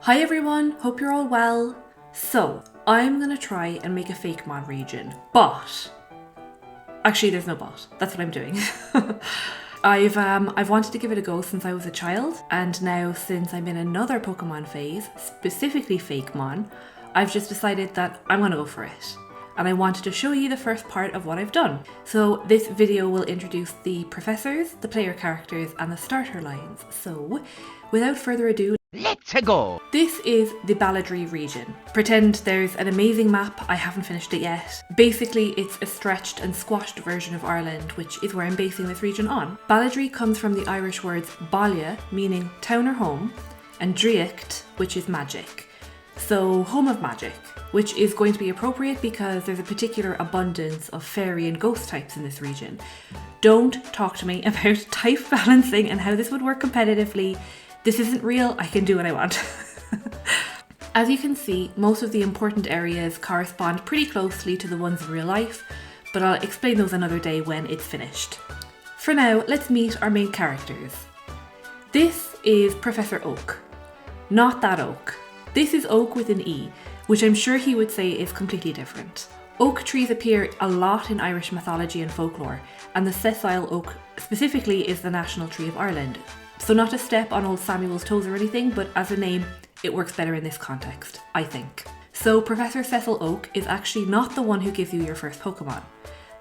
Hi everyone, hope you're all well. So, I'm gonna try and make a fake mod region, but actually there's no but, that's what I'm doing. I've wanted to give it a go since I was a child, and now since I'm in another Pokemon phase, specifically Fakemon, I've just decided that I'm gonna go for it. And I wanted to show you the first part of what I've done. So this video will introduce the professors, the player characters, and the starter lines. So, without further ado, let's go! This is the Balladree Region. Pretend there's an amazing map, I haven't finished it yet. Basically, it's a stretched and squashed version of Ireland, which is where I'm basing this region on. Balladree comes from the Irish words Balla, meaning town or home, and Driecht, which is magic. So, home of magic, which is going to be appropriate because there's a particular abundance of fairy and ghost types in this region. Don't talk to me about type balancing and how this would work competitively. This isn't real, I can do what I want. As you can see, most of the important areas correspond pretty closely to the ones in real life, but I'll explain those another day when it's finished. For now, let's meet our main characters. This is Professor Oak. Not that Oak. This is Oak with an E, which I'm sure he would say is completely different. Oak trees appear a lot in Irish mythology and folklore, and the sessile oak specifically is the national tree of Ireland. So not to step on old Samuel's toes or anything, but as a name, it works better in this context, I think. So Professor Cecil Oak is actually not the one who gives you your first Pokemon.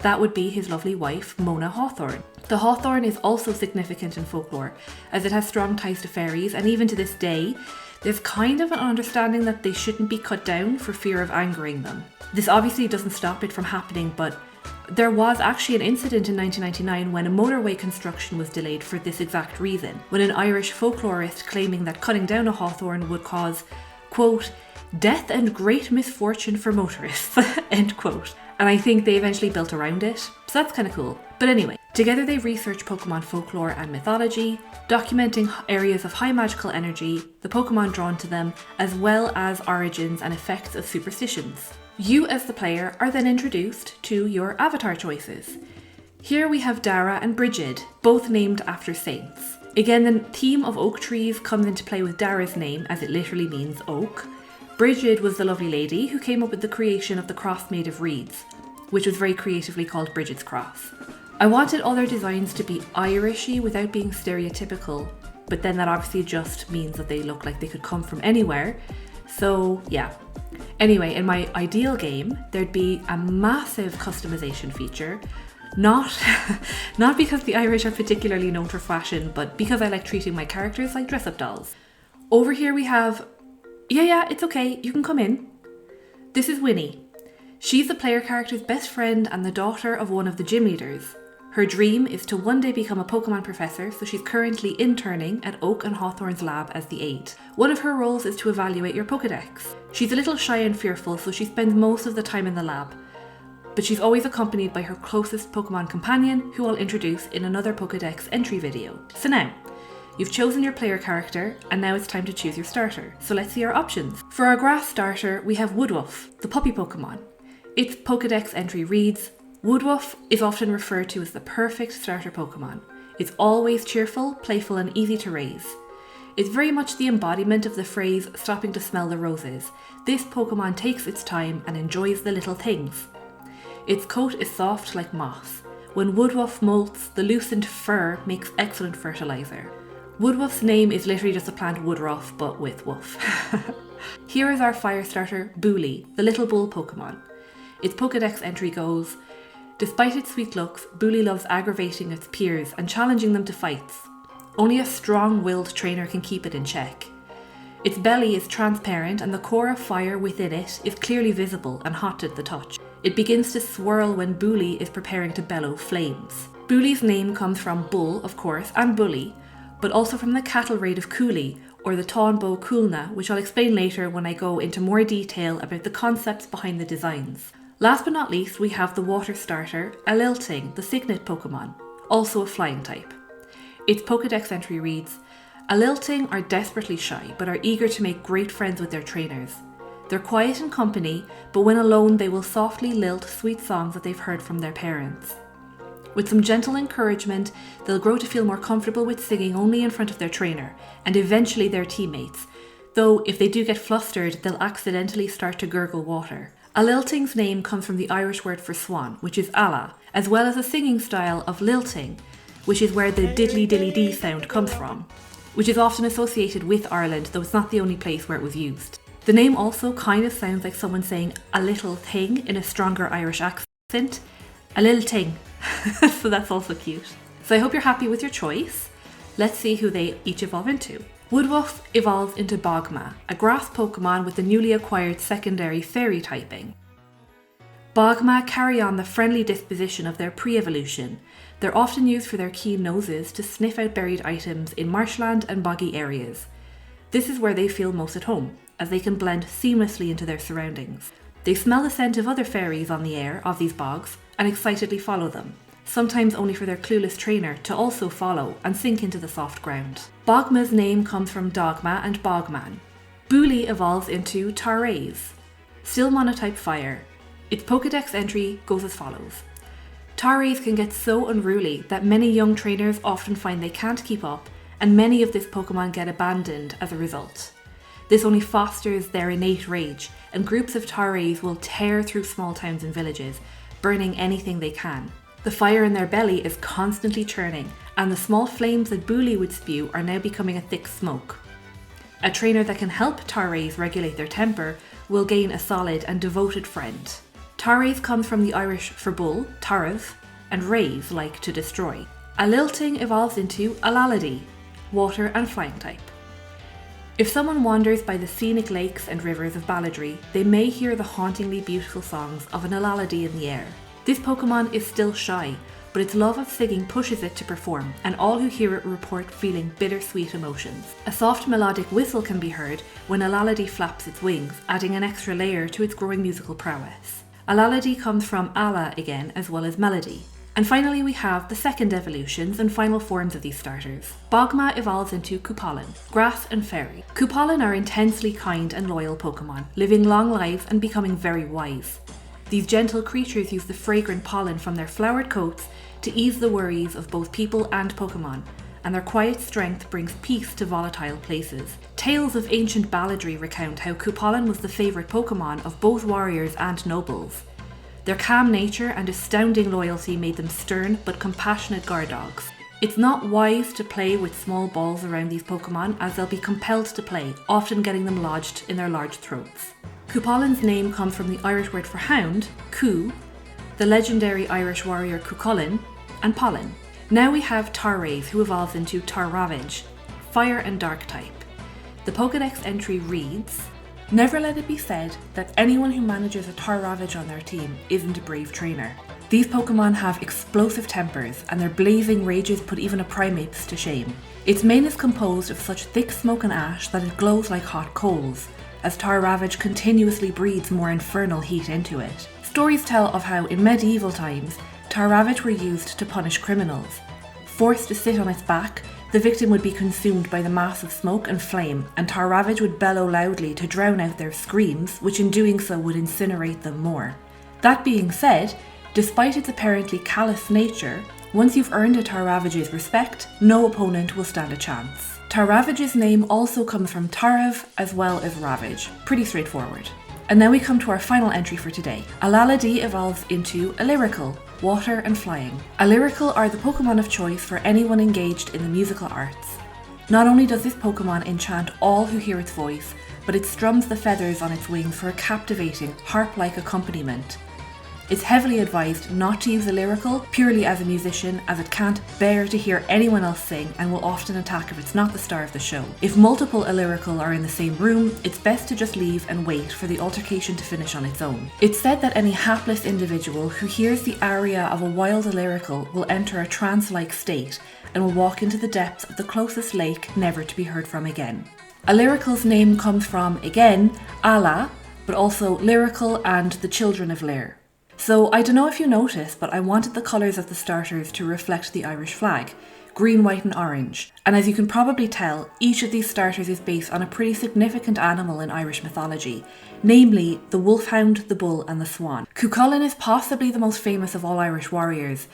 That would be his lovely wife, Mona Hawthorne. The Hawthorne is also significant in folklore, as it has strong ties to fairies, and even to this day, there's kind of an understanding that they shouldn't be cut down for fear of angering them. This obviously doesn't stop it from happening, but there was actually an incident in 1999 when a motorway construction was delayed for this exact reason, when an Irish folklorist claiming that cutting down a hawthorn would cause, quote, death and great misfortune for motorists, end quote. And I think they eventually built around it, so that's kind of cool. But anyway, together they research Pokemon folklore and mythology, documenting areas of high magical energy, the Pokemon drawn to them, as well as origins and effects of superstitions. You as the player are then introduced to your avatar choices. Here we have Dara and Brigid, both named after saints. Again, the theme of oak trees comes into play with Dara's name, as it literally means oak. Brigid was the lovely lady who came up with the creation of the cross made of reeds, which was very creatively called Brigid's Cross. I wanted all their designs to be Irishy without being stereotypical, but then that obviously just means that they look like they could come from anywhere. So yeah. Anyway, in my ideal game, there'd be a massive customization feature. Not because the Irish are particularly known for fashion, but because I like treating my characters like dress-up dolls. Over here we have... Yeah, it's okay, you can come in. This is Winnie. She's the player character's best friend and the daughter of one of the gym leaders. Her dream is to one day become a Pokemon professor, so she's currently interning at Oak and Hawthorne's lab as the aide. One of her roles is to evaluate your Pokedex. She's a little shy and fearful, so she spends most of the time in the lab. But she's always accompanied by her closest Pokemon companion, who I'll introduce in another Pokedex entry video. So now, you've chosen your player character, and now it's time to choose your starter. So let's see our options. For our grass starter, we have Woodwoof, the puppy Pokemon. Its Pokedex entry reads, Woodwoof is often referred to as the perfect starter Pokemon. It's always cheerful, playful, and easy to raise. It's very much the embodiment of the phrase, stopping to smell the roses. This Pokemon takes its time and enjoys the little things. Its coat is soft like moss. When Woodwoof molts, the loosened fur makes excellent fertilizer. Woodwoof's name is literally just a plant Woodruff, but with woof. Here is our fire starter, Bully, the little bull Pokemon. Its Pokedex entry goes, despite its sweet looks, Bully loves aggravating its peers and challenging them to fights. Only a strong-willed trainer can keep it in check. Its belly is transparent and the core of fire within it is clearly visible and hot to the touch. It begins to swirl when Bully is preparing to bellow flames. Bully's name comes from bull, of course, and bully, but also from the cattle raid of Cooley, or the Tawnbo Coolna, which I'll explain later when I go into more detail about the concepts behind the designs. Last but not least, we have the water starter, Alilting, the Signet Pokemon, also a flying type. Its Pokedex entry reads, Alilting are desperately shy, but are eager to make great friends with their trainers. They're quiet in company, but when alone they will softly lilt sweet songs that they've heard from their parents. With some gentle encouragement, they'll grow to feel more comfortable with singing only in front of their trainer, and eventually their teammates, though if they do get flustered, they'll accidentally start to gurgle water. A lilting's name comes from the Irish word for swan, which is alla, as well as a singing style of lilting, which is where the diddly dilly dee sound comes from, which is often associated with Ireland, though it's not the only place where it was used. The name also kind of sounds like someone saying a little thing in a stronger Irish accent. A little thing. So that's also cute. So I hope you're happy with your choice. Let's see who they each evolve into. Woodwoof evolves into Bogma, a grass Pokemon with the newly acquired secondary fairy typing. Bogma carry on the friendly disposition of their pre-evolution. They're often used for their keen noses to sniff out buried items in marshland and boggy areas. This is where they feel most at home, as they can blend seamlessly into their surroundings. They smell the scent of other fairies on the air of these bogs and excitedly follow them, sometimes only for their clueless trainer to also follow and sink into the soft ground. Bogma's name comes from Dogma and Bogman. Booley evolves into Tarraze, still monotype fire. Its Pokédex entry goes as follows. Tarraze can get so unruly that many young trainers often find they can't keep up, and many of this Pokemon get abandoned as a result. This only fosters their innate rage, and groups of Tarraze will tear through small towns and villages, burning anything they can. The fire in their belly is constantly churning, and the small flames that Booley would spew are now becoming a thick smoke. A trainer that can help Tarraze regulate their temper will gain a solid and devoted friend. Tarraze comes from the Irish for bull, tarav, and rave, like to destroy. A lilting evolves into a Balladree, water and flying type. If someone wanders by the scenic lakes and rivers of Balladree, they may hear the hauntingly beautiful songs of an Balladree in the air. This Pokemon is still shy, but its love of singing pushes it to perform, and all who hear it report feeling bittersweet emotions. A soft melodic whistle can be heard when a Balladree flaps its wings, adding an extra layer to its growing musical prowess. A Balladree comes from Alla again, as well as melody. And finally we have the second evolutions and final forms of these starters. Bogma evolves into Cupolin, grass and fairy. Cupolin are intensely kind and loyal Pokemon, living long lives and becoming very wise. These gentle creatures use the fragrant pollen from their flowered coats to ease the worries of both people and Pokemon, and their quiet strength brings peace to volatile places. Tales of ancient Balladree recount how Cupolin was the favourite Pokemon of both warriors and nobles. Their calm nature and astounding loyalty made them stern but compassionate guard dogs. It's not wise to play with small balls around these Pokemon, as they'll be compelled to play, often getting them lodged in their large throats. Cupolin's name comes from the Irish word for hound, cu, the legendary Irish warrior Cuchulainn, and pollen. Now we have Tarraze, who evolves into Tarravage, fire and dark type. The Pokédex entry reads, "Never let it be said that anyone who manages a Tarravage on their team isn't a brave trainer. These Pokemon have explosive tempers, and their blazing rages put even a primates to shame. Its mane is composed of such thick smoke and ash that it glows like hot coals, as Tarravage continuously breathes more infernal heat into it. Stories tell of how, in medieval times, Tarravage were used to punish criminals. Forced to sit on its back, the victim would be consumed by the mass of smoke and flame, and Tarravage would bellow loudly to drown out their screams, which in doing so would incinerate them more. That being said, despite its apparently callous nature, once you've earned a Tarravage's respect, no opponent will stand a chance. Tarravage's name also comes from Tarav as well as Ravage. Pretty straightforward. And now we come to our final entry for today. A Balladree evolves into a Lyrical, water and flying. A Lyrical are the Pokemon of choice for anyone engaged in the musical arts. Not only does this Pokemon enchant all who hear its voice, but it strums the feathers on its wings for a captivating, harp-like accompaniment. It's heavily advised not to use a Lyrical purely as a musician, as it can't bear to hear anyone else sing and will often attack if it's not the star of the show. If multiple Lyrical are in the same room, it's best to just leave and wait for the altercation to finish on its own. It's said that any hapless individual who hears the aria of a wild Lyrical will enter a trance-like state and will walk into the depths of the closest lake, never to be heard from again. A Lyrical's name comes from, again, Alla, but also Lyrical and the Children of Lyr. So I don't know if you noticed, but I wanted the colours of the starters to reflect the Irish flag, green, white and orange. And as you can probably tell, each of these starters is based on a pretty significant animal in Irish mythology, namely the wolfhound, the bull and the swan. Cuchulainn is possibly the most famous of all Irish warriors.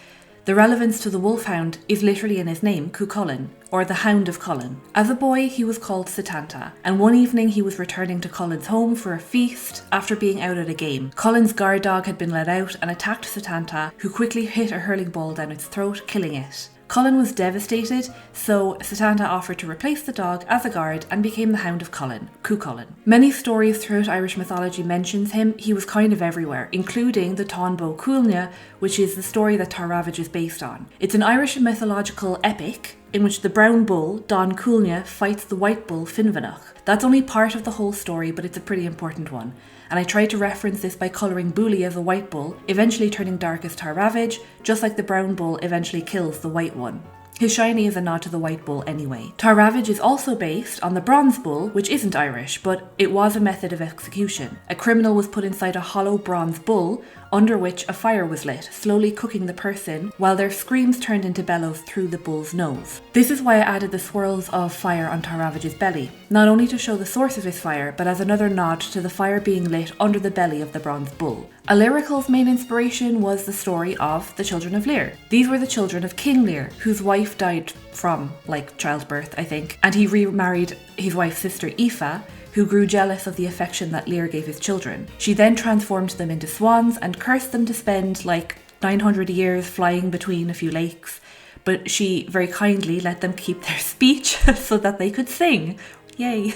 The relevance to the wolfhound is literally in his name, Cuchulainn, or the Hound of Cullen. As a boy, he was called Setanta, and one evening he was returning to Cullen's home for a feast after being out at a game. Cullen's guard dog had been let out and attacked Setanta, who quickly hit a hurling ball down its throat, killing it. Cullen was devastated, so Setanta offered to replace the dog as a guard and became the Hound of Cullen, Cuchulainn. Many stories throughout Irish mythology mentions him. He was kind of everywhere, including the Táin Cúailnge, which is the story that Tar Ravage is based on. It's an Irish mythological epic in which the brown bull, Don Cúailnge, fights the white bull, Finvanach. That's only part of the whole story, but it's a pretty important one. And I tried to reference this by colouring Bully as a white bull, eventually turning dark as Tar Ravage, just like the brown bull eventually kills the white one. His shiny is a nod to the white bull anyway. Tar Ravage is also based on the bronze bull, which isn't Irish, but it was a method of execution. A criminal was put inside a hollow bronze bull, under which a fire was lit, slowly cooking the person, while their screams turned into bellows through the bull's nose. This is why I added the swirls of fire on Tar Ravage's belly, not only to show the source of his fire, but as another nod to the fire being lit under the belly of the bronze bull. Lyrical's main inspiration was the story of the children of Lear. These were the children of King Lear, whose wife died from, childbirth, I think, and he remarried his wife's sister Aoife, who grew jealous of the affection that Lear gave his children. She then transformed them into swans and cursed them to spend 900 years flying between a few lakes, but she very kindly let them keep their speech so that they could sing. Yay.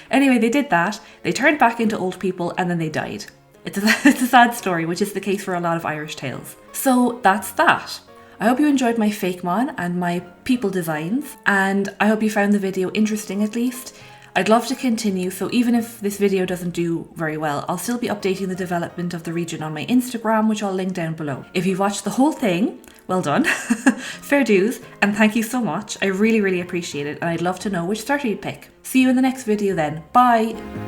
Anyway, they did that, they turned back into old people, and then they died. It's a sad story, which is the case for a lot of Irish tales. So that's that. I hope you enjoyed my fake mon and my people designs, and I hope you found the video interesting at least. I'd love to continue, so even if this video doesn't do very well, I'll still be updating the development of the region on my Instagram, which I'll link down below. If you've watched the whole thing, well done, fair dues, and thank you so much. I really, really appreciate it, and I'd love to know which starter you'd pick. See you in the next video then. Bye!